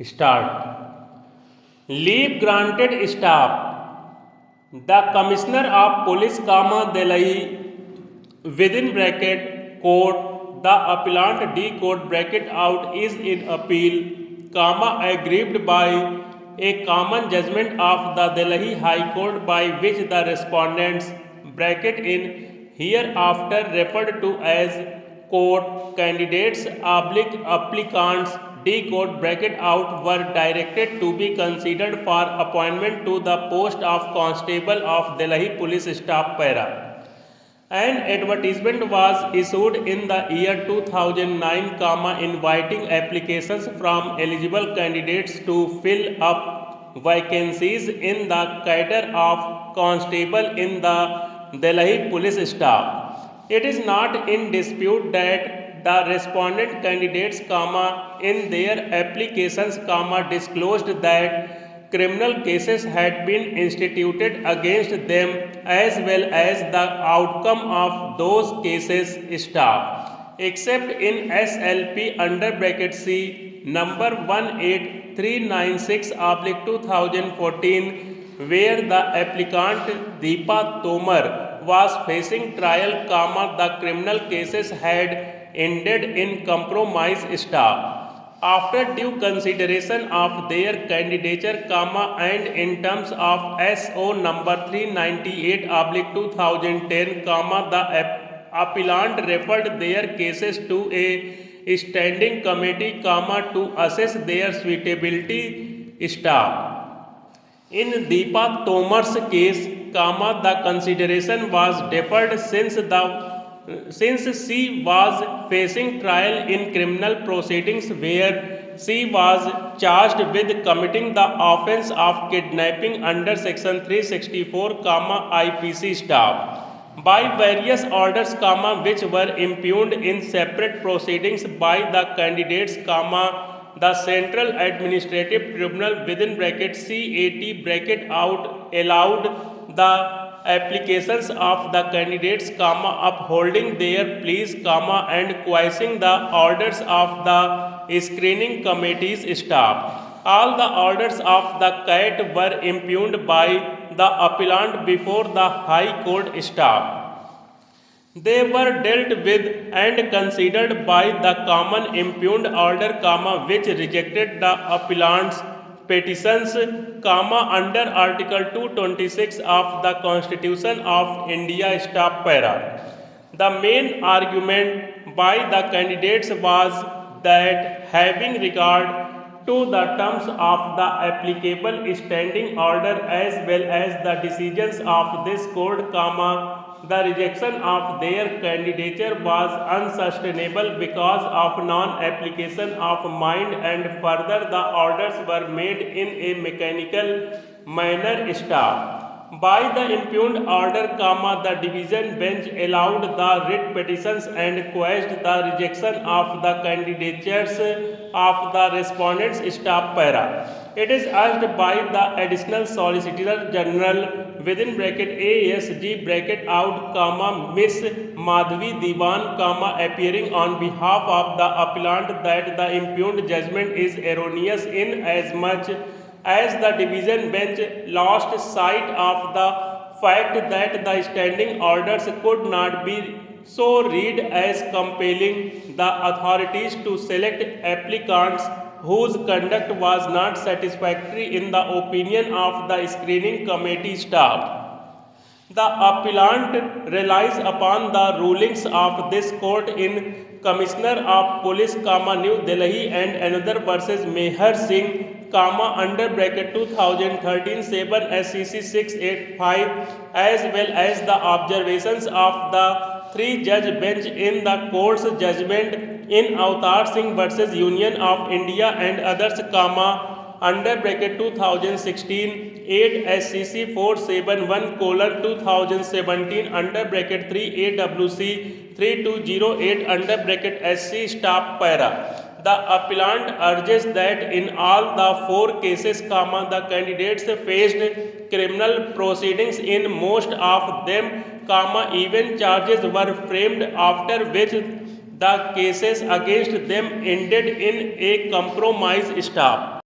Start. Leave granted staff. The Commissioner of Police, Delhi, within bracket, court, the appellant D court bracket out is in appeal, aggrieved by a common judgment of the Delhi High Court by which the respondents bracket in hereafter referred to as court candidates oblique applicants D court bracket out were directed to be considered for appointment to the post of constable of Delhi Police Staff Para. An advertisement was issued in the year 2009, inviting applications from eligible candidates to fill up vacancies in the cadre of constable in the Delhi police staff. It is not in dispute that the respondent candidates, in their applications, disclosed that criminal cases had been instituted against them as well as the outcome of those cases staff, except in SLP under bracket C number 18396 2014, where the applicant Deepa Tomar was facing trial, the criminal cases had ended in compromise staff. After due consideration of their candidature, and in terms of SO number 398 2010, the appellant referred their cases to a standing committee, to assess their suitability staff. In Deepa Tomar's case, the consideration was deferred since she was facing trial in criminal proceedings where she was charged with committing the offence of kidnapping under section 364, IPC staff by various orders, which were impugned in separate proceedings by the candidates, the Central Administrative Tribunal within bracket CAT bracket out allowed the applications of the candidates, upholding their pleas, and quashing the orders of the screening committee's staff. All the orders of the CAT were impugned by the appellant before the High Court staff. They were dealt with and considered by the common impugned order, which rejected the appellant's petitions, under Article 226 of the Constitution of India Staff Para. The main argument by the candidates was that having regard to the terms of the applicable standing order as well as the decisions of this court, the rejection of their candidature was unsustainable because of non-application of mind, and further the orders were made in a mechanical manner staff. By the impugned order, the division bench allowed the writ petitions and quashed the rejection of the candidatures of the respondents staff para. It is urged by the Additional Solicitor General within bracket ASG bracket out, Miss Madhvi Diwan, appearing on behalf of the appellant, that the impugned judgment is erroneous in as much as the division bench lost sight of the fact that the standing orders could not be so read as compelling the authorities to select applicants whose conduct was not satisfactory in the opinion of the screening committee staff. The appellant relies upon the rulings of this court in Commissioner of Police, New Delhi and another versus Meher Singh, under bracket 2013 7 SCC 685, as well as the observations of the three-judge bench in the court's judgment in Avtar Singh versus Union of India and others, under bracket 2016 8 SCC 471 2017 under bracket 3 AWC 3208 under bracket SC staff para. The appellant urges that in all the four cases, the candidates faced criminal proceedings in most of them, even charges were framed after which the cases against them ended in a compromise staff.